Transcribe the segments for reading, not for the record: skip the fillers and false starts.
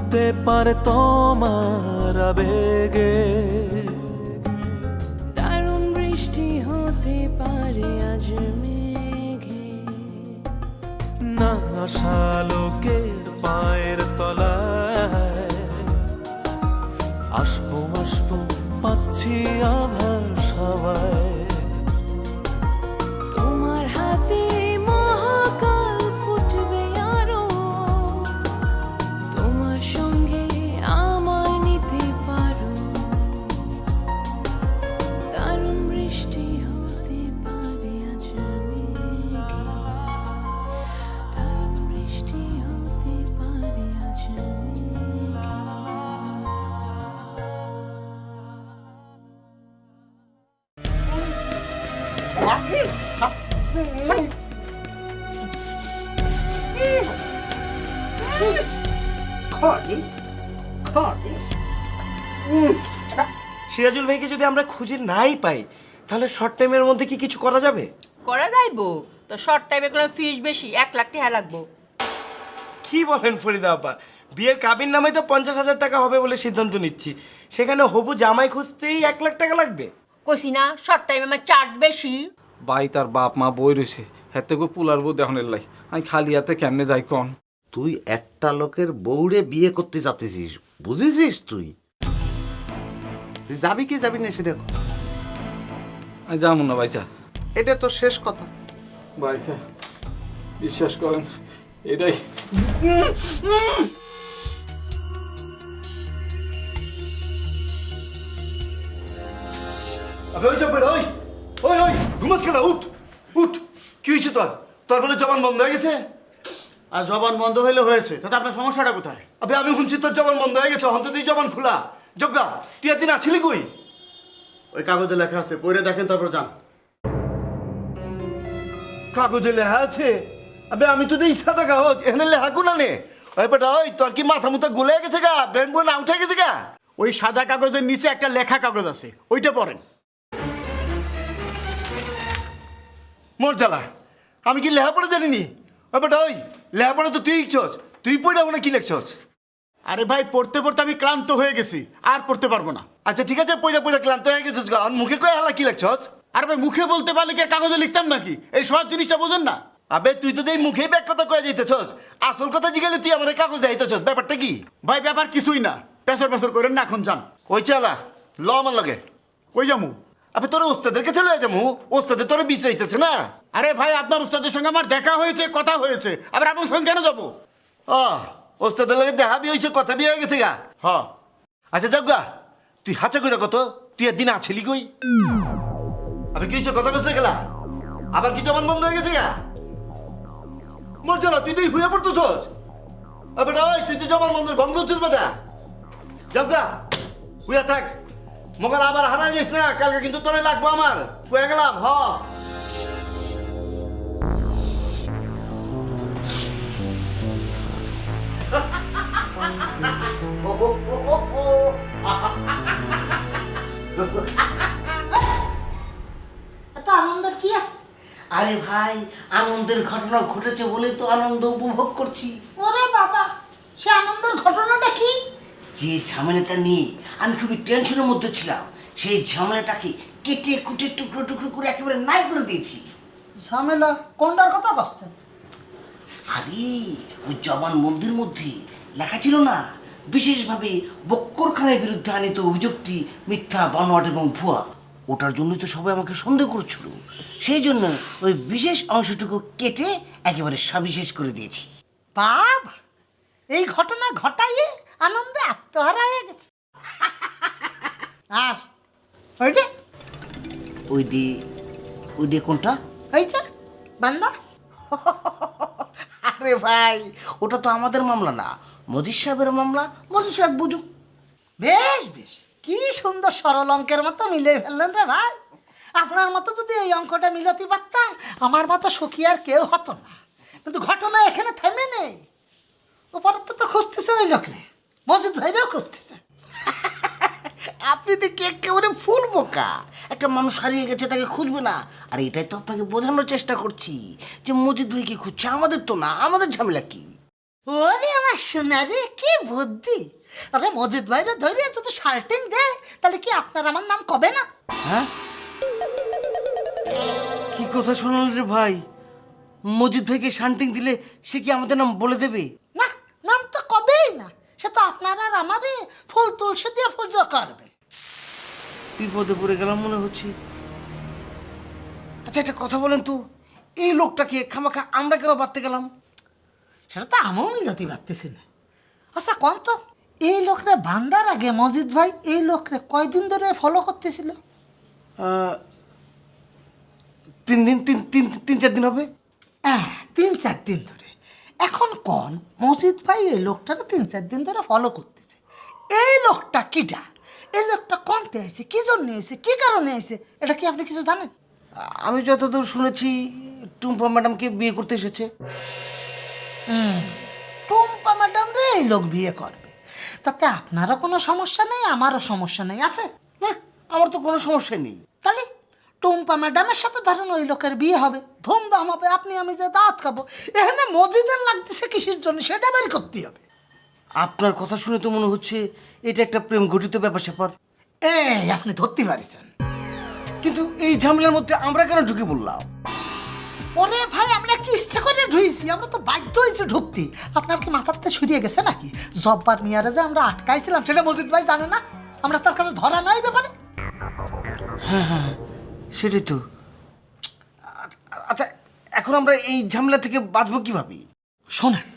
হতে পারে তোমার আবেগে, দারুণ বৃষ্টি হতে পারে আজ মেঘে, না আশা লোকের পায়ের তলায় আসবো আসবো পাচ্ছি আভাস হাওয়ায়। তোমার হাতে মহাকাল ফুটবে আরো, তোমার সঙ্গে আমায় নিতে পারো, দারুণ বৃষ্টি হতে পারে আজ মেঘে, দারুণ বৃষ্টি হতে পারে আজ মেঘে। সিরাজুল ভাইকে যদি আমরা খুঁজে নাই পাই তাহলে শর্ট টাইমের মধ্যে কি কিছু করা যাবে? করা যাইবো তো শর্ট টাইমে কোনো ফিস বেশি 1 লাখ টাকা লাগবো। কি বলেন ফরিদা আপা, বিয়ের কাবিন নামে তো 50,000 টাকা হবে বলে সিদ্ধান্ত নিচ্ছি, সেখানে হবু জামাই খুঁজতেই 1 লাখ টাকা লাগবে? কইছি না শর্ট টাইমে আমার চার্জ বেশি। ভাই তার বাপ মা বই রয়েছে, হাতে গো পুলার বউ দেহনের লাই, আমি খালি হাতে কেমনে যাই কন? তুই একটা লোকের বউরে বিয়ে করতে চাচ্ছিস, বুঝেছিস? তুই তুই যাবি কি যাবি না সেটা কর। আমি যাবো না ভাইসা। এটা তো শেষ কথা। ভাইসা বিশ্বাস করেন এটাই ওই জব্বের ওই ওই ওই ঘুমাস কেন? উঠ উঠ, কি হয়েছে তোর? তোর বলে জবান বন্ধ হয়ে গেছে? আর জবান বন্ধ হইলে হয়েছে, তাতে আপনার সমস্যাটা কোথায়? আবে আমি শুনছি তোর জবান বন্ধ হয়ে গেছে, অন্তত তুই জবান খোলা। যজ্ঞা তুই একদিন আছিলি কই? ওই কাগজে লেখা আছে, পড়ে দেখেন তারপর যান। কাগজে লেখা আছে? আবে আমি তো দেই সাদা কাগজ, এখানে লেখা কোনা নে? ওই বেটা ওই তোর কি মাথা মুথা গলে গেছে গা? ব্রেন বোন উঠে গেছে গা? ওই সাদা কাগজের নিচে একটা লেখা কাগজ আছে, ওইটা পড়েন। মোর জ্বালা, আমি কি লেখা পড়ে জানিনি? ওই বেটা ওই লেখা পড়ে তো তুই লিখছস, তুই পড়ে ওখানে কি লিখছস? আরে ভাই, পড়তে পড়তে আমি ক্লান্ত হয়ে গেছি, আর পড়তে পারবো না। আচ্ছা ঠিক আছে, পড়ে পড়ে ক্লান্ত হয়ে গেছিস গা, আর মুখে কয়ে হালা কি লিখছস? আর ভাই, মুখে বলতে পারলে কি আর কাগজে লিখতাম নাকি? এই সহজ জিনিসটা বোঝেন না? আবে তুই তো দেই মুখেই ব্যাক কথা কয়ে যাইতেছস, আসল কথা জিগালে তুই আমার কাগজ দেখাইতেছস, ব্যাপারটা কি? ভাই ব্যাপার কিছুই না, পেছর পেছর করেন না, এখন যান। ওই চালা ল আমার লাগে। ওই যামু। আবে তোর ওস্তাদের কাছে লয়ে যামু, ওস্তাদের তোরে বিশ্রাইতেছে না? আরে ভাই, আপনার উস্তাদের সঙ্গে আমার দেখা হয়েছে, কথা হয়েছে, আবার আপনার সঙ্গে কেন যাবো? ও ওস্তাদের লাগে দেখা বি হয়েছে, কথা বি হয়ে গেছে গা? হ। আচ্ছা যজ্ঞা, তুই হাঁচা করে কত? তুই একদিন আছিলি কই? আবে কি হয়েছে, কথা কস না গেলা? আবার কি জবান বন্ধ হয়ে গেছে গা? মর জ্বালা, তুই তুই হুয়ে পড়তেছস। আবে ওই তুই তো জবান বন্ধ হচ্ছিস বেটা। যজ্ঞা হুইয়া থাক, মগার আবার হারা যাইস না, কালকে কিন্তু তোরে লাগবো আমার, কয়ে গেলাম। হ এত আনন্দের কি আছে? আরে ভাই, আনন্দের ঘটনা ঘটেছে বলে তো আনন্দ উপভোগ করছি। ওরে বাবা, সে আনন্দের ঘটনাটা কি? যে ঝামেলাটা নিয়ে আমি খুবই টেনশনের মধ্যে ছিলাম, সেই ঝামেলাটাকে কেটে কুটে টুকরো টুকরো করে একেবারে নাই করে দিয়েছি। ঝামেলা কোনটার কথা বলছেন? আরে ওই জবান মন্দির মধ্যে লেখা ছিল না, বিশেষভাবে বক্কর খানের বিরুদ্ধে আনিত অভিযোগটি মিথ্যা, বানোয়াট এবং ভুয়া। ওটার জন্যই তো সবাই আমাকে সন্দেহ করছিল, সেই জন্য ওই বিশেষ অংশটুকু কেটে একেবারে সবিশেষ করে দিয়েছি। বাবা, এই ঘটনা ঘটাইয়ে আনন্দে আত্মহারা হয়ে গেছে। আর ওইটা ওই ডে কোনটা? হয়েছে বান্দা। আরে ভাই, ওটা তো আমাদের মামলা না, মজিদ সাহেবের মামলা। মজিদ সাহেব বুঝুক। বেশ বেশ, কি সুন্দর সরল অঙ্কের মতো মিলে ফেললেন রে ভাই। আপনার মতো যদি এই অঙ্কটা মিলাতে পারতাম, আমার মতো সুখী আর কেউ হতো না। কিন্তু ঘটনা এখানে থেমে নেই, ওপরে তো খুঁজতেছে ওই লোকরে, মজিদ ভাইরাও খুঁজতেছে। আপনি দেখি একেবারে ফুল বোকা। একটা মানুষ হারিয়ে গেছে, তাকে খুঁজবে না? আর এটাই তো আপনাকে বোঝানোর চেষ্টা করছি যে মজিদ ভাইকে খুঁজছে, আমাদের তো না, আমাদের ঝামেলা কি? ওরে আমার সোনা রে, কি বুদ্ধি! আরে মজিদ ভাইরে ধরে যদি শার্টিং দেয় তাহলে কি আপনার আমার নাম কবে না? হ্যাঁ, কি কথা শোনাল রে ভাই? মজিদ ভাইকে শান্তিং দিলে সে কি আমাদের নাম বলে দেবে? না, নাম তো কবেই না। সে তো আপনার আর আমারে ফুল তুলসী দিয়ে পুজো করবে। বিপদে পড়ে গেলাম মনে হচ্ছে। আচ্ছা, একটা কথা বলেন তো, এই লোকটাকে খামাখা আমরা কেন বাঁধতে গেলাম? সেটা তো আমিও মিলতে পারতেছি না। আচ্ছা কোন তো, এই লোকরে বান্দার আগে মজিদ ভাই এই লোকরে কয়দিন ধরে ফলো করতেছিল? 3 4 দিন হবে। 3-4 দিন ধরে। এখন কোন মজিদ ভাই এই লোকটাকে 3-4 দিন ধরে ফলো করতেছে। এই লোকটা কিটা? এই লোকটা কোনতে এসে, কি জন্য এসে, কি কারণে এসে, এটা কি আপনি কিছু জানেন? আমি যতদূর শুনেছি টুম্পা ম্যাডামকে বিয়ে করতে এসেছে। টুম্পা ম্যাডাম রে এই লোক বিয়ে করবে, তাতে আপনারও কোনো সমস্যা নেই, আমারও সমস্যা নেই, আছে না, আমার তো কোনো সমস্যা নেই। তাহলে টুম্পা ম্যাডামের সাথে ধরেন ওই লোকের বিয়ে হবে, ধুমধাম হবে, আপনি আমি যে দাঁত খাবো। এখানে মসজিদের লাগতেছে কিসের জন্য সেটা বের করতে হবে। আপনার কথা শুনে তো মনে হচ্ছে এটা একটা প্রেম ঘটিত ব্যাপার স্যাপার। এই আপনি ধরতে পারিছেন। কিন্তু এই ঝামেলার মধ্যে আমরা কেন ঢুকে পড়লাম? ওরে ভাই, আমরা কি ইচ্ছে করে ঢুইছি? আমরা তো বাধ্য হয়েছি ঢুকতে। আপনার কি মাথাতে ছড়িয়ে গেছে নাকি? জব্বার মিয়ারে যে আমরা আটকাইছিলাম সেটা মসজিদ ভাই জানে না? আমরা তার কাছে ধরা নাই ব্যাপারে। হ্যাঁ, সেটাই তো। আচ্ছা, এখন আমরা এই ঝামেলা থেকে বাঁচবো কিভাবে? শোনেন,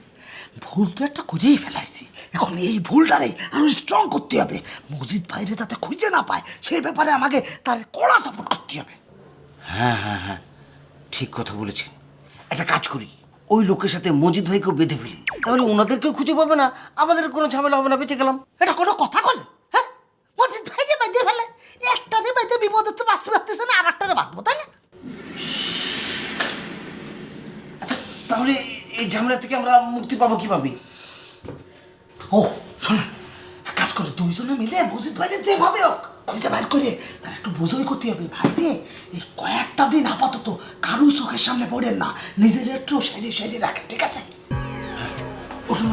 ভুল তো একটা করেই ফেলাইছি, এখন এই ভুলটারে আরো স্ট্রং করতে হবে। মসজিদ ভাইরে যাতে খুঁজে না পায় সেই ব্যাপারে আমাকে তার কড়া সাপোর্ট করতে হবে। হ্যাঁ, ঠিক কথা বলেছেন। একটা কাজ করি, ওই লোকের সাথে মজিদ ভাইকেও বেঁধে ফেলি, তাহলে ওনাদেরকেও খুঁজে পাবে না, আমাদের কোনো ঝামেলা হবে না, বেঁচে গেলাম। এটা কোনো কথা বলে? হ্যাঁ, মসজিদ ভাইরে বেঁধে ফেলে একটারে বেঁধে বিপদে তো বাঁচতে পারতেছে না, আর একটারে বাঁধবো, তাই না? আচ্ছা, তাহলে এই ঝামেলা থেকে আমরা মুক্তি পাবো কিভাবে? ও শোনা, এক কাজ করে দুইজনে মিলে মসজিদ ভাইরে যেভাবে হোক খুঁজে বাইর করে তার একটু বোঝাই করতে হবে। ভাই রে, এই কয়েকটা দিন আপাতত কারু চোখের সামনে পড়েন না, নিজের একটু সেরে রাখেন, ঠিক আছে? উঠুন,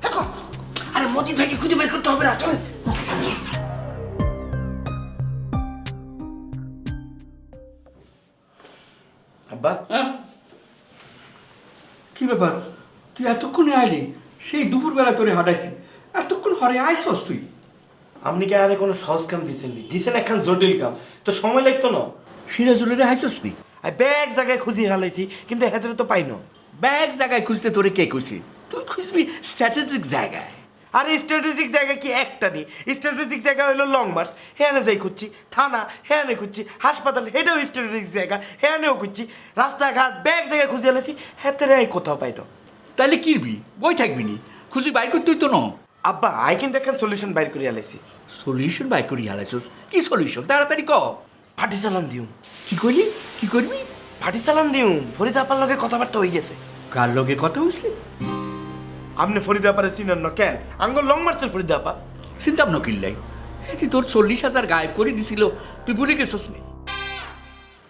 এখন। আরে মজিদ ভাইকে খুঁজে বের করতে হবে না, চলেন। আব্বা, কি ব্যাপার, তুই এতক্ষণে আইলি? সেই দুপুরবেলা তোরে হাঁটাইছি, এতক্ষণ হরে আইসস তুই? আপনি কি আরে কোনো সহজ কাম দিছেন একখান জটিল কাম, তো সময় লাগতো না। সিরাজুলের হাইসস নি? আর ব্যাগ জায়গায় খুঁজি হালাইছি, কিন্তু হেতের তো পাই না। ব্যাগ জায়গায় খুঁজতে তোরে কে কইছি? তুই খুঁজবি স্ট্র্যাটেজিক জায়গায়। আর স্ট্র্যাটেজিক জায়গা কি একটা নেই? স্ট্র্যাটেজিক জায়গা হলো লং মার্চ, হ্যাঁ যাই খুঁজছি, থানা হ্যাঁ খুঁজছি, হাসপাতাল হেঁটেও স্ট্র্যাটেজিক জায়গা, হ্যাঁ খুঁজছি, রাস্তাঘাট ব্যাগ জায়গায় খুঁজে হালাইছি, হেতের কোথাও পাই না। তাহলে কিরবি, বই থাকবি নি? খুঁজি বাইর করতেই তো ন। আব্বা, আই কিন্তু একখান সলিউশন বাইর করে হালাইছি। সলিউশন বাই করি হালাইছস? কি সলিউশন, তাড়াতাড়ি ক। ফাটি চালান দিউম। কি কইলি, কি করবি? ফাটি চালান দিউম, ফরিদা আপার লগে কথাবার্তা হয়ে গেছে। কার লগে কথা হইছে? আপনি ফরিদা আপারে চিনেন না কেন? আঙ্গুল লং মার্চের ফরিদা আপা। চিন্তাম ন কিল্লাই, তুই তোর 40,000 গায়েব করে দিছিল, তুই ভুলে গেছস নি?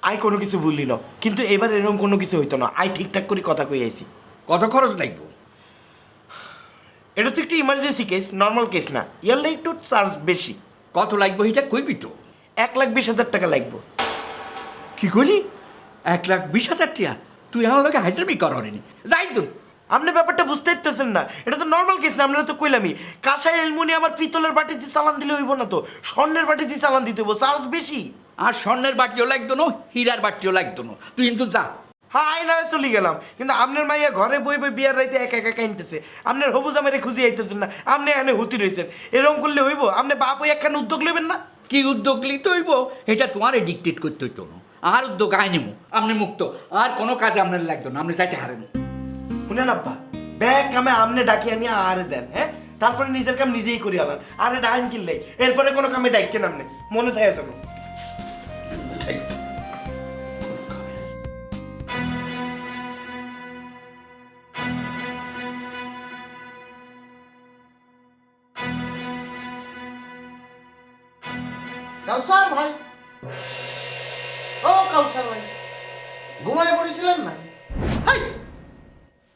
আই কোনো কিছু বললি না, কিন্তু এবার এরকম কোনো কিছু হইতো না। আই ঠিকঠাক করে কথা কই আইছি। কত খরচ লাগবে? এটা তো একটু ইমার্জেন্সি কেস, নর্মাল কেস না, ইয়ারলে একটু চার্জ বেশি। কত লাগবে এটা কইবি তো? 1,20,000 টাকা লাগবে। কি কইলি? 1,20,000 টাকা? তুই আমার লগে হাইজারমি করেনি, যাই তো। আপনি ব্যাপারটা বুঝতে পারতেছেন না, এটা তো নর্মাল কেস না। আপনারা তো কইলামই, কাঁসাই এলমুনি আমার পিতলের বাটিতে চালান দিলে হইব না, তো স্বর্ণের বাটিতে চালান দিতে হইব, চার্জ বেশি। আর স্বর্ণের বাটিও লাগতো না, হীরার বাটিও লাগতো না, তুই কিন্তু যা। হ্যাঁ, আই না চলে গেলাম, কিন্তু আপনার মাইয়া ঘরে বই বিয়ার রাইতে একা কাইনতেছে, আপনার হবু জামাইরে খুঁজে আইতেছেন না, আপনি এখানে হুতি রয়েছেন। এরকম করলে হইব? আপনি বাপ ওই একখান উদ্যোগ নেবেন না? কি উদ্যোগ লিতে হইব? এটা তোমারে ডিকটেট করতে হইতো না। আর উদ্যোগ আই নেব, আপনি মুক্ত, আর কোনো কাজ আপনার লাগতো না, আপনি যাইতে হারেন। শুনেন আব্বা, ব্যাগ কামে আমনে ডাকি আনি আরে দেন, হ্যাঁ, তারপরে নিজের কাম নিজেই করি আলান, আরে ডাইন কিনলেই, এরপরে কোনো কামে ডাইকেন আপনি, মনে থাকে যেন। কাউসার ভাই, ও কাউসার ভাই, ঘুমায় পড়েছিলেন না? হাই,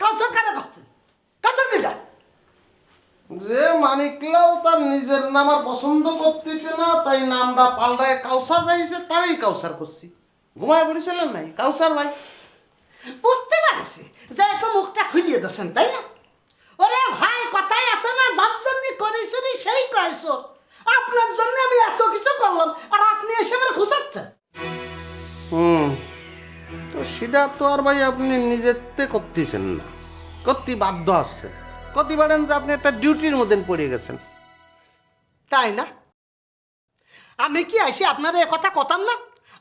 কাউসার কারে ধরছেন? মানিকলাল তার নিজের নাম আর পছন্দ করতেছে না, তাই নামটা পাল্টায় কাউসার রয়েছে, তারই কাউসার করছি। ঘুমায় পড়েছিলেন নাই কাউসার ভাই? বুঝতে পারছি যে এত মুখটা খুলিয়ে দিয়েছেন, তাই না? ওরে ভাই, কথাই আছে না, যার জন্য করেছি সেই কয়েছো। আপনার জন্য আমি এত কিছু করলাম আর আপনি এসে আমার খুঁজাচ্ছেন। তো সেটা তো আর ভাই আপনি নিজেতে করতেছেন না, করতে বাধ্য আসছেন। কত পারেন যে আপনি একটা ডিউটির মধ্যে পড়ে গেছেন, তাই না? আমি কি আসি আপনার এ কথা কতাম না?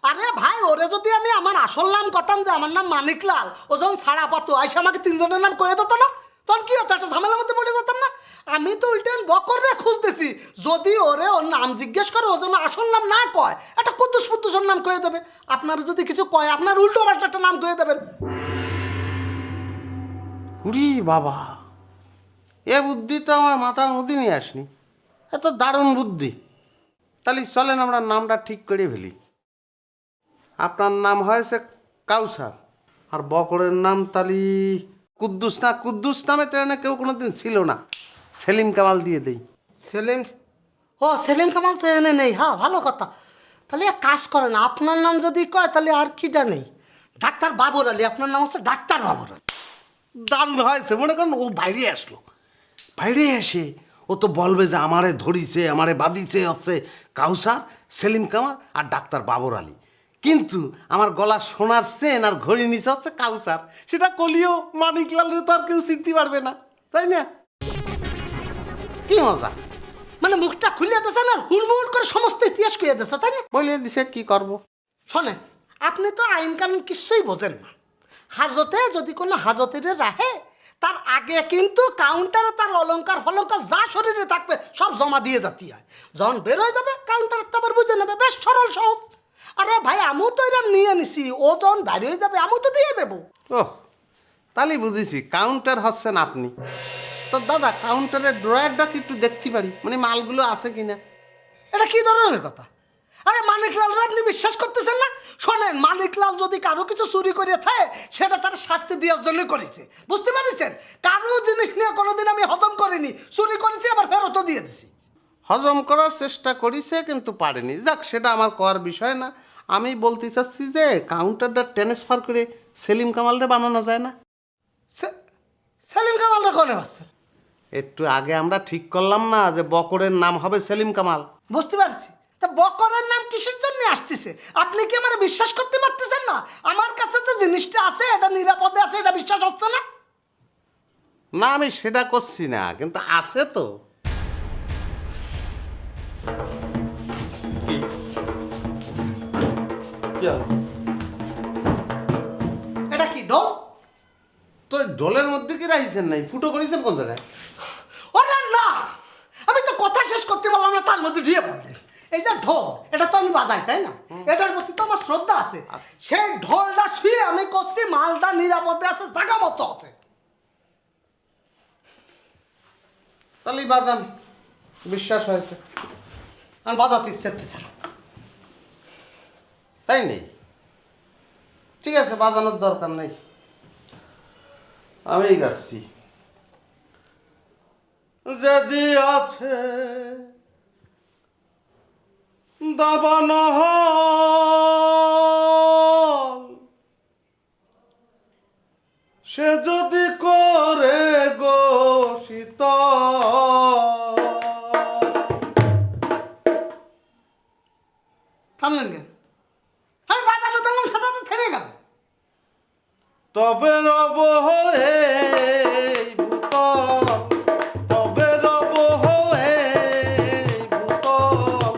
আরে ভাই, ওরে যদি আমি আমার আসল নাম কতাম যে আমার নাম মানিকলাল, ও যখন ছাড়া পাতো আইসা আমাকে তিনজনের নাম কয়ে দিত না, তখন কি হতো? একটা ঝামেলার মধ্যে পড়ে যেতাম না? আমি তো উল্টেন বকরে খুঁজতেছি, যদি ওরে ওর নাম জিজ্ঞেস করে ও যেন আসল নাম না কয়, একটা কুদ্দুস ফুদ্দুসের নাম কয়ে দেবে। আপনার যদি কিছু কয়, আপনার উল্টো পাল্টা একটা নাম কয়ে দেবেন। উরি বাবা, এ বুদ্ধি তো আমার মাথার মধ্যে নিয়ে আসনি। এত দারুণ বুদ্ধি। তাহলে চলেন আমরা নামটা ঠিক করে ফেলি। আপনার নাম হয়েছে কাউসার, আর বকরের নাম তালি কুদ্দুস। না, কুদ্দুস নামে তো এনে কেউ কোনোদিন ছিল না, সেলিম কামাল দিয়ে দেই। সেলিম? ও, সেলিম কামাল তো এনে নেই। হ্যাঁ, ভালো কথা। তাহলে এক কাজ করেন, আপনার নাম যদি কয় তাহলে আর কিটা নেই, ডাক্তার বাবর আলী। আপনার নাম হচ্ছে ডাক্তার বাবর আলী। দারুণ হয়েছে। মনে করেন ও বাইরে আসলো, বাইরে এসে ও তো বলবে যে আমারে ধরিছে, আমারে বাঁধিছে হচ্ছে কাউসার, সেলিম কামাল আর ডাক্তার বাবর আলী, কিন্তু আমার গলা সোনার চেন আর ঘড়ি নিচে হচ্ছে কাউসার। সেটা কলিও মানিকলালের তো আর কেউ চিনতে পারবে না, তাই না? কি মজা! মানে মুখটা খুলে দিয়েছে না, হুড়মুড় করে সমস্ত ইতিহাস কইয়া দিয়েছে, তাই না? বলিয়ে দিছে, কি করব? শোনেন, আপনি তো আইন কানুন কিছুই বোঝেন না। হাজতে যদি কোনো হাজতের রাহে, তার আগে কিন্তু কাউন্টারে তার অলংকার ফলঙ্কার যা শরীরে থাকবে সব জমা দিয়ে যেতে হয়। যখন বের হয়ে যাবে কাউন্টার তো আবার বুঝে নেবে, বেশ সরল সহজ। আরে ভাই, আমিও তো এরকম নিয়ে নিছি, ও যখন বাইরে হয়ে যাবে আমিও তো দিয়ে দেবো। ওহ, তাহলে বুঝেছি কাউন্টার হচ্ছেন আপনি। তো দাদা, কাউন্টারের ড্রয়ারটা কি একটু দেখতে পারি, মানে মালগুলো আছে কিনা? এটা কি ধরনের কথা? আরে মানিকলালরা আপনি বিশ্বাস করতেছেন না? শোনেন, মানিকলাল যদি কারো কিছু চুরি করে থাকে, সেটা তার শাস্তি দেওয়ার জন্য করেছে, বুঝতে পারছেন? কারো জিনিস নিয়ে কোনোদিন আমি হজম করিনি, চুরি করেছি আবার ফেরতও দিয়ে দিছি। হজম করার চেষ্টা করেছে কিন্তু পারেনি। যাক, সেটা আমার করার বিষয় না। আমি বলতে চাচ্ছি যে কাউন্টারটা ট্রান্সফার করে সেলিম কামালরে বানানো যায় না? সেলিম কামালরা কোনে পাচ্ছেন? একটু আগে আমরা ঠিক করলাম না যে বকরের নাম হবে সেলিম কামাল? বুঝতে পারছি। তা বকরের নাম কিসের জন্য আসতেছে? আপনি কি আমার বিশ্বাস করতে পারতেছেন না? আমার কাছে যে জিনিসটা আছে এটা নিরাপদে আছে, এটা বিশ্বাস হচ্ছে না? না, আমি সেটা করছি না, কিন্তু আছে তো। এটা কি ডল? তো ঢোলের মধ্যে কি রাখছেন নাই? ফুটো করেছেন কোন জায়গায়? ওরে না, আমি তো কথা শেষ করতে পারলাম না, তার মধ্যে ঢুয়ে পড়লেন। এই যে ঢোল, এটা তো আমি বাজাই, তাই না? এটার প্রতি তো আমার শ্রদ্ধা আছে। সেই ঢোলটা শুয়ে আমি করছি, মালটা নিরাপদে আছে, জায়গা মতো আছে। তাহলে বাজান, বিশ্বাস হয়েছে। আমি বাজাতে ইচ্ছে করতেছে না। তাই নেই? ঠিক আছে, বাজানোর দরকার নেই, আমি গাচ্ছি। যদি আছে দাবানো সে যদি করে গো শীতল। থামলেন কেন? আমি বাজানো দিলাম, সাথে সাথে থেমে গেল। তবে রব হয়ে ভূতল, তবে রব হয়ে ভূতল,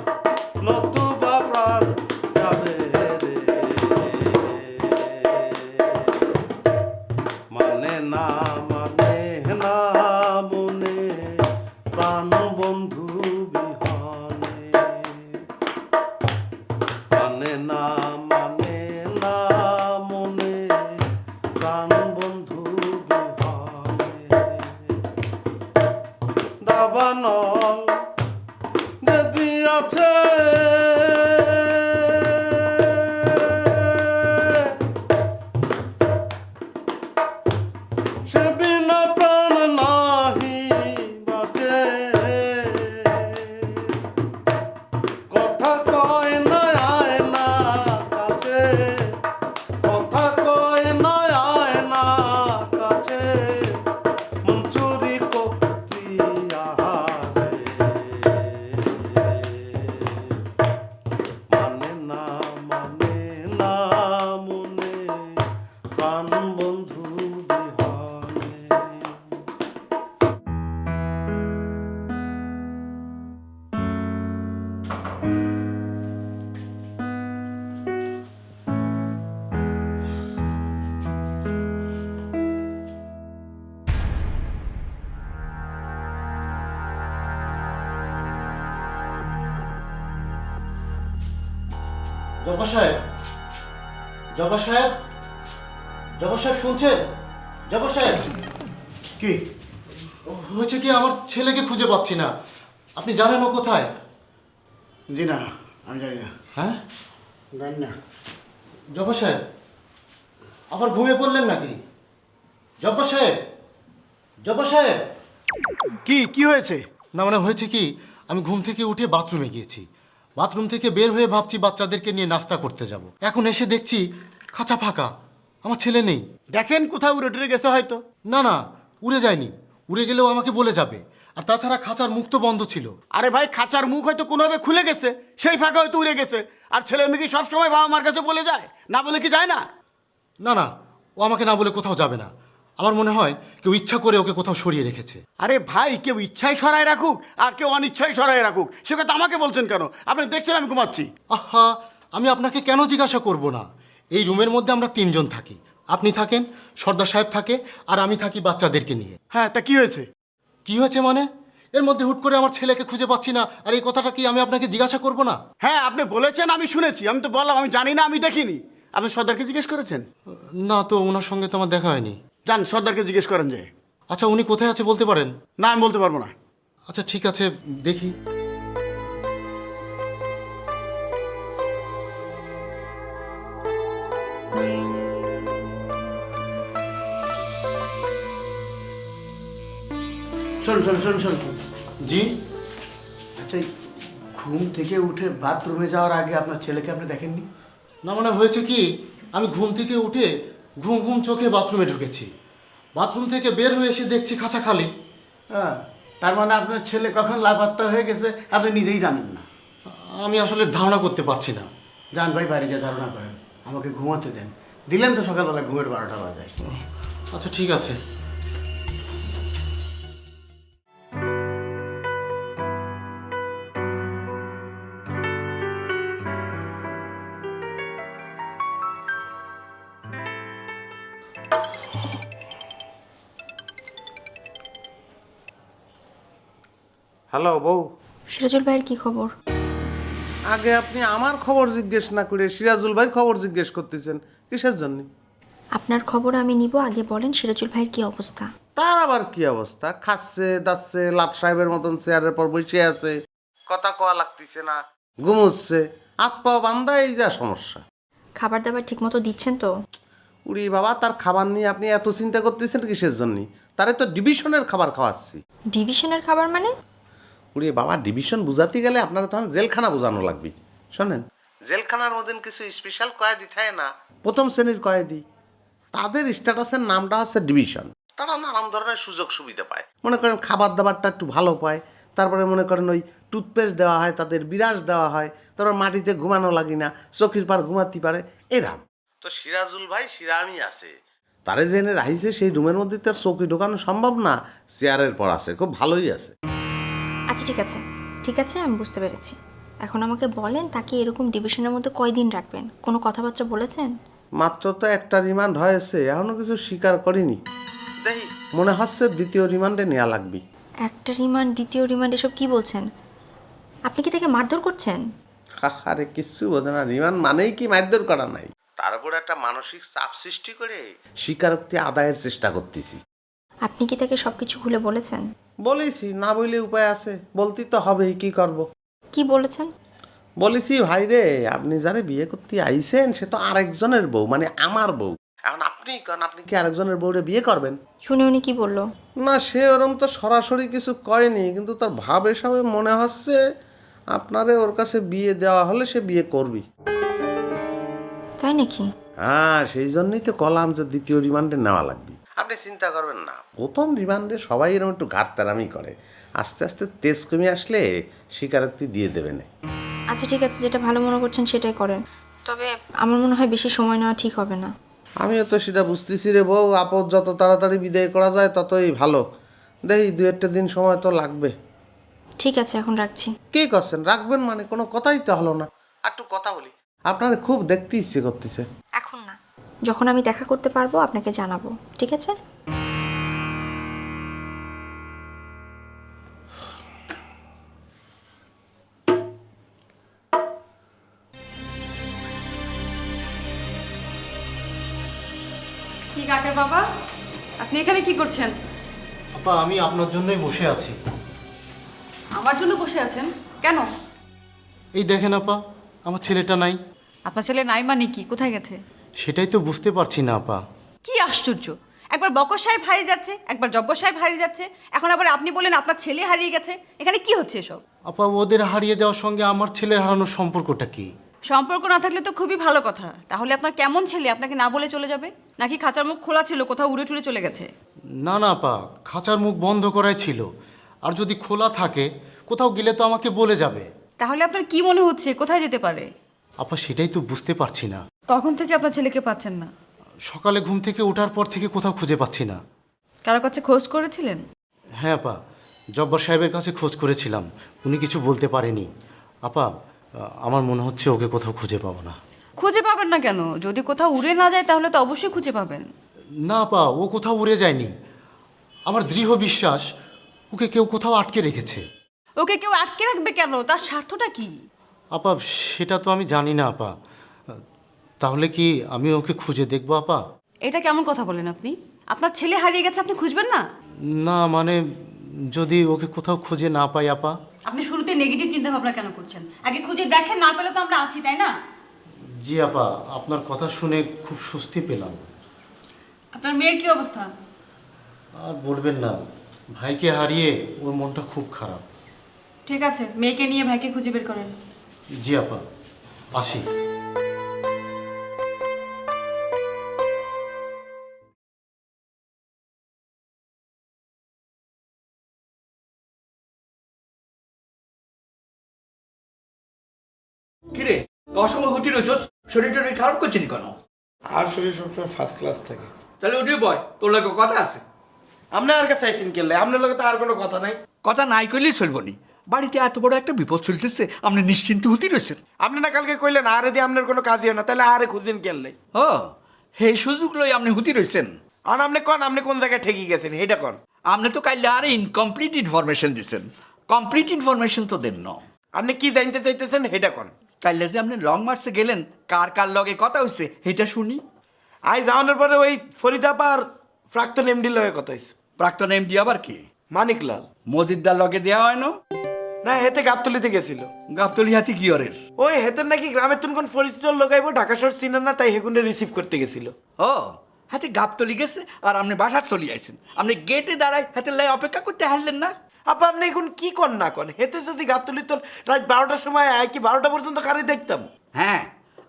নতুবা প্রাণ যাবে রে। মানে না মনে প্রাণ বন্ধু বিহানে, মানে না মনে প্রাণ বন্ধু বিহানে। জবা সাহেব, জবা সাহেব, জবা সাহেব শুনছেন? জবা সাহেব, কি হয়েছে কি, আমার ছেলেকে খুঁজে পাচ্ছি না। আপনি জানেন ও কোথায়? জি না, আমি জানি না। হ্যাঁ, জানি না। জবা সাহেব, আবার ঘুমিয়ে পড়লেন নাকি? জবা সাহেব, জবা সাহেব। কি হয়েছে? না মানে হয়েছে কি, আমি ঘুম থেকে উঠে বাথরুমে গিয়েছি। বাথরুম থেকে বের হয়ে ভাবছি বাচ্চাদেরকে নিয়ে নাস্তা করতে যাব। এখন এসে দেখছি খাঁচা ফাঁকা, আমার ছেলে নেই। দেখেন কোথাও উড়ে টুরে গেছে হয়তো। না না, উড়ে যায়নি। উড়ে গেলেও আমাকে বলে যাবে। আর তাছাড়া খাঁচার মুখ তো বন্ধ ছিল। আরে ভাই, খাঁচার মুখ হয়তো কোনোভাবে খুলে গেছে, সেই ফাঁকা হয়তো উড়ে গেছে। আর ছেলে মেয়ে কি সবসময় বাবা মার কাছে বলে যায়? না বলে কি যায় না? না না, ও আমাকে না বলে কোথাও যাবে না। আমার মনে হয় কেউ ইচ্ছা করে ওকে কোথাও সরিয়ে রেখেছে। আরে ভাই, কেউ ইচ্ছায় সরায় রাখুক আর কেউ অনিচ্ছায় সরায় রাখুক, সে কথা আমাকে বলছেন কেন? আপনি দেখছেন আমি ঘুমাচ্ছি। আহা, আমি আপনাকে কেন জিজ্ঞাসা করব না? এই রুমের মধ্যে আমরা 3 জন থাকি। আপনি থাকেন, সর্দার সাহেব থাকে, আর আমি থাকি বাচ্চাদেরকে নিয়ে। হ্যাঁ, তা কি হয়েছে? কি হয়েছে মানে? এর মধ্যে হুট করে আমার ছেলেকে খুঁজে পাচ্ছি না, আর এই কথাটা কি আমি আপনাকে জিজ্ঞাসা করব না? হ্যাঁ, আপনি বলেছেন, আমি শুনেছি। আমি তো বললাম আমি জানি না, আমি দেখিনি। আপনি সর্দারকে জিজ্ঞেস করেছেন? না তো, ওনার সঙ্গে তো আমার দেখা হয়নি। যান, সর্দারকে জিজ্ঞেস করেন যে। আচ্ছা, উনি কোথায় আছে বলতে পারেন? না, আমি বলতে পারবো না। আচ্ছা ঠিক আছে, দেখি। শোন শোন শোন শোন। জি। আচ্ছা, এই ঘুম থেকে উঠে বাথরুমে যাওয়ার আগে আপনার ছেলেকে আপনি দেখেননি? না মানে হয়েছে কি, আমি ঘুম থেকে উঠে ঘুম ঘুম চোখে বাথরুমে ঢুকেছি। বাথরুম থেকে বের হয়ে এসে দেখছি খাঁচা খালি। হ্যাঁ, তার মানে আপনার ছেলে কখন লাপাত্তা হয়ে গেছে আপনি নিজেই জানেন না। আমি আসলে ধারণা করতে পারছি না। যান ভাই, বাড়ি যা ধারণা করেন, আমাকে ঘুমাতে দেন। দিলেন তো সকালবেলা ঘুমের 12টা বাজায়। আচ্ছা ঠিক আছে। হ্যালো বউ, সিরাজুল ভাইয়ের কি খবর? আগে আপনি আমার খবর জিজ্ঞেস না করে সিরাজুল ভাই খবর জিজ্ঞেস করতেছেন কিসের জন্য? আপনার খবর আমি নিব, আগে বলেন সিরাজুল ভাইয়ের কি অবস্থা? তার আবার কি অবস্থা? খাচ্ছে দাচ্ছে, লাট সাহেবের মতন চেয়ারের পর বসে আছে, কথা কওয়া লাগতেছে না, ঘুমোচ্ছে, হাত পা বান্ধা, এই যা সমস্যা। খাবার দাবার ঠিক মতো দিচ্ছেন তো? উড়ি বাবা, তার খাবার নিয়ে আপনি এত চিন্তা করতেছেন কিসের জন্য? তারে তো ডিভিশনের খাবার খাওয়াচ্ছি। ডিভিশনের খাবার মানে? উড়ি বাবা, ডিভিশন বুঝাতে গেলে আপনারা তখন জেলখানা বোঝানো লাগবে। শোনেন, জেলখানার মধ্যে কিছু স্পেশাল কয়েদি থাকে না, প্রথম শ্রেণীর কয়েদি, তাদের স্ট্যাটাসের নামটা হচ্ছে ডিভিশন। তারা নানান ধরনের সুযোগ সুবিধা পায়। মনে করেন খাবার দাবারটা একটু ভালো পায়, তারপরে মনে করেন ওই টুথপেস্ট দেওয়া হয়, তাদের বিরাজ দেওয়া হয়, তারপর মাটিতে ঘুমানো লাগে না, চোখের পার ঘুমাতে পারে, এরাম। তো সিরাজুল ভাই সিরামই আছে, তারে জেনে রাইছে সেই রুমের মধ্যে তার চৌকি ঢোকানো সম্ভব না, চেয়ারের পর আছে, খুব ভালোই আছে। আচ্ছা ঠিক আছে, ঠিক আছে, আমি বুঝতে পেরেছি। এখন আমাকে বলেন, তাকে এরকম ডিভিশনের মধ্যে কয়দিন রাখবেন? কোনো কথাবার্তা বলেছেন? মাত্র তো একটা রিমান্ড হয়েছে, এখনো কিছু স্বীকার করিনি। দেখি, মনে হচ্ছে দ্বিতীয় রিমান্ডে নেওয়া লাগবে। একটা রিমান্ড, দ্বিতীয় রিমান্ড, এসব কি বলছেন? আপনি কি তাকে মারধর করছেন? আরে কিচ্ছু বোঝে না, রিমান্ড মানেই কি মারধর করা নাই, তার উপর একটা মানসিক চাপ সৃষ্টি করে স্বীকারোক্তি আদায়ের চেষ্টা করতেছি। আপনি কি তাকে সবকিছু খুলে বলেছেন? বলেছি, না বললে উপায় আছে, বলতে তো হবেই, কি করব। কি বলেছেন? বলেছি, ভাই রে, আপনি যারে বিয়ে করতে আইছেন সে তো আরেকজনের বউ, মানে আমার বউ। এখন আপনি কেন, আপনি কি আরেকজনের বউরে বিয়ে করবেন? শুনে উনি কি বললো? না, সে ওরম তো সরাসরি কিছু কয়নি, কিন্তু তার ভাব হিসাবে মনে হচ্ছে আপনারে ওর কাছে বিয়ে দেওয়া হলে সে বিয়ে করবি। তাই নাকি? হ্যাঁ, সেই জন্যই তো কলাম যে দ্বিতীয় রিমান্ডে নেওয়া লাগবে। আপনি চিন্তা করবেন না, প্রথম রিমান্ডে সবাই এরকম একটু ঘাটতারামি করে, আস্তে আস্তে তেজ কমে আসলে স্বীকারোক্তি দিয়ে দেবেন। আচ্ছা ঠিক আছে, যেটা ভালো মনে করছেন সেটাই করেন, তবে আমার মনে হয় বেশি সময় নেওয়া ঠিক হবে না। আমিও তো সেটা বুঝতেছি রে বউ, আপদ যত তাড়াতাড়ি বিদায় করা যায় ততই ভালো। দেখি 2-1 দিন সময় তো লাগবে। ঠিক আছে, এখন রাখছি। কি করছেন? রাখবেন মানে? কোনো কথাই তো হলো না। একটু কথা বলি, আপনার খুব দেখতে ইচ্ছে করতেছে। এখন না, যখন আমি দেখা করতে পারবো আপনাকে জানাবো, ঠিক আছে? কি কাকের বাবা, আপনি এখানে কি করছেন? আপা আমি আপনার জন্যই বসে আছি। আমার জন্য বসে আছেন কেন? এই দেখেন আপা, আমার ছেলেটা নাই। আপনার ছেলে নাই মানে কি? কোথায় গেছে? সেটাই তো বুঝতে পারছি না আপা। কি আশ্চর্য, একবার বকর সাহেব হারিয়ে যাচ্ছে, একবার জব্বর সাহেব হারিয়ে যাচ্ছে, এখন আবার আপনি বলেন আপনার ছেলে হারিয়ে গেছে। এখানে কি হচ্ছে এসব? আপা ওদের হারিয়ে যাওয়ার সঙ্গে আমার ছেলের হারানোর সম্পর্কটা কি? সম্পর্ক না থাকলে তো খুবই ভালো কথা। তাহলে আপনার কেমন ছেলে আপনাকে না বলে চলে যাবে? নাকি খাঁচার মুখ খোলা ছিল, কোথাও উড়ে টুড়ে চলে গেছে? না না আপা, খাঁচার মুখ বন্ধ করাই ছিল। আর যদি খোলা থাকে কোথাও গেলে তো আমাকে বলে যাবে। তাহলে আপনার কি মনে হচ্ছে কোথায় যেতে পারে? আপা সেটাই তো বুঝতে পারছি না। কখন থেকে আপনার ছেলেকে পাচ্ছেন না? সকালে ঘুম থেকে ওঠার পর থেকে কোথাও খুঁজে পাচ্ছি না। কারোর কাছে খোঁজ করেছিলেন? হ্যাঁ আপা, জব্বার সাহেবের কাছে খোঁজ করেছিলাম, উনি কিছু বলতে পারেনি। আপা আমার মনে হচ্ছে ওকে কোথাও খুঁজে পাবো না। খুঁজে পাবেন না কেন? যদি কোথাও উড়ে না যায় তাহলে তো অবশ্যই খুঁজে পাবেন। না আপা, ও কোথাও উড়ে যায়নি। আমার দৃঢ় বিশ্বাস ওকে কেউ কোথাও আটকে রেখেছে। ওকে কেউ আটকে রাখবে কেন? তার স্বার্থটা কি? আপা সেটা তো আমি জানি না আপা। তাহলে কি আমি ওকে খুঁজে দেখবো আপা? এটা কেমন কথা বলেন আপনি? আপনার ছেলে হারিয়ে গেছে, আপনি খুঁজবেন না? না মানে যদি ওকে কোথাও খুঁজে না পাই আপা। আপনি শুরুতে নেগেটিভ চিন্তা ভাবনা কেন করছেন? আগে খুঁজে দেখেন, না পেলে তো আমরা আছি, তাই না? জি আপা, আপনার কথা শুনে খুব স্বস্তি পেলাম। আপনার মেয়ের কি অবস্থা? আর বলবেন না, ভাইকে হারিয়ে ওর মনটা খুব খারাপ। ঠিক আছে, মেয়েকে নিয়ে ভাইকে খুঁজে বের করেন। জি আপা, আসি। কিরে অসময় হুতি রইছস, শরীর টরীর খারাপ করছেন কেন? আর শরীর সবসময় ফার্স্ট ক্লাস থাকে। তাহলে উঠে বয়, তোর লাগে কথা আছে। আপনি আর কাছে আইসেন কেলে? আপনার লগে তো আর কোনো কথা নাই। কথা নাই কইলেই চলবো নি। বাড়িতে এত বড় একটা বিপদ চলতেছে, আপনি নিশ্চিন্ত হুতি রয়েছেন। আপনি না কালকে কইলেন আরে দিয়ে আপনার কোনো কাজই হয় না, তাহলে আরে খুঁজেন কেলে? ও সেই সুযোগ লই আপনি হুতি রয়েছেন। আর আপনি কন, আপনি কোন জায়গায় ঠেকি গেছেন এটা কন। আপনি তো কাইলে আরে ইনকমপ্লিট ইনফরমেশন দিচ্ছেন, কমপ্লিট ইনফরমেশন তো দেন না। আপনি কি জানতে চাইতেছেন এটা কন। কাইলে যে আপনি লং মার্চে গেলেন, কার কার লগে কথা হয়েছে এটা শুনি। আই যাওয়ানোর পরে ওই ফরিদাপা আর প্রাক্তন এমডি লগে কথা হয়েছে। প্রাক্তন এমডি আবার কি? মানিকলাল। মজিদদার লগে দেওয়া হয় না? না, হেতে গাবতলিতে গেছিল। গাবতলি হাতি কি অরের? ওই হেতের নাকি গ্রামের তুন কোন পরিচিত লোকাইবো, ঢাকা শহর চিনেন না, তাই হেগুনে রিসিভ করতে গেছিল। ও হাতে গাবতলি গেছে আর আপনি বাসার চলে আইছেন। আপনি গেটে দাঁড়ায় হাতের লাই অপেক্ষা করতে হারলেন না? আপা আপনি এখন কি কন না কন? হেতে যদি গাবতলি তোর রাত 12টার সময় আয় কি 12টা পর্যন্ত কারে দেখতাম? হ্যাঁ,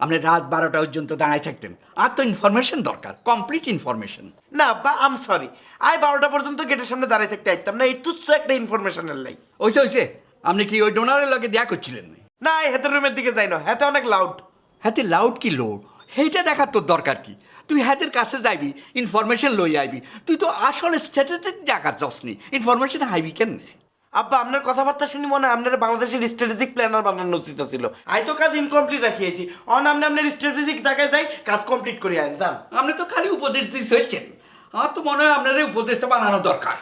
আপনি রাত 12টা পর্যন্ত দাঁড়ায় থাকতেন। আর তো ইনফরমেশন দরকার, কমপ্লিট ইনফরমেশন। না বা আম সরি, আয় 12টা পর্যন্ত গেটের সামনে দাঁড়ায় থাকতে আইতাম না, এই তুচ্ছ একটা ইনফরমেশনের লাই। ওইসে আপনি কি ওই ডোনারের লগে দেখা করছিলেন? না, এই হেতের রুমের দিকে যাই না, হেতে অনেক লাউড। হাতে লাউড কি লোড সেইটা দেখার তোর দরকার কি? তুই হাতের কাছে যাইবি, ইনফরমেশন লই আইবি। তুই তো আসলে স্ট্র্যাটেজিক জায়গা যাসনি, ইনফরমেশন হাইবি কেমনে? আব্বা আপনার কথাবার্তা শুনি মনে হয় আপনার বাংলাদেশের স্ট্র্যাটেজিক প্ল্যানার বানানো উচিত ছিল। আই তো কাজ ইনকমপ্লিট রাখিয়েছি, অন আপনি আপনার স্ট্র্যাটেজিক জায়গায় যাই কাজ কমপ্লিট করে আইন যান। আপনি তো খালি উপদেশ দিতে হয়েছেন। আমার তো মনে হয় আপনার এই উপদেশটা বানানো দরকার।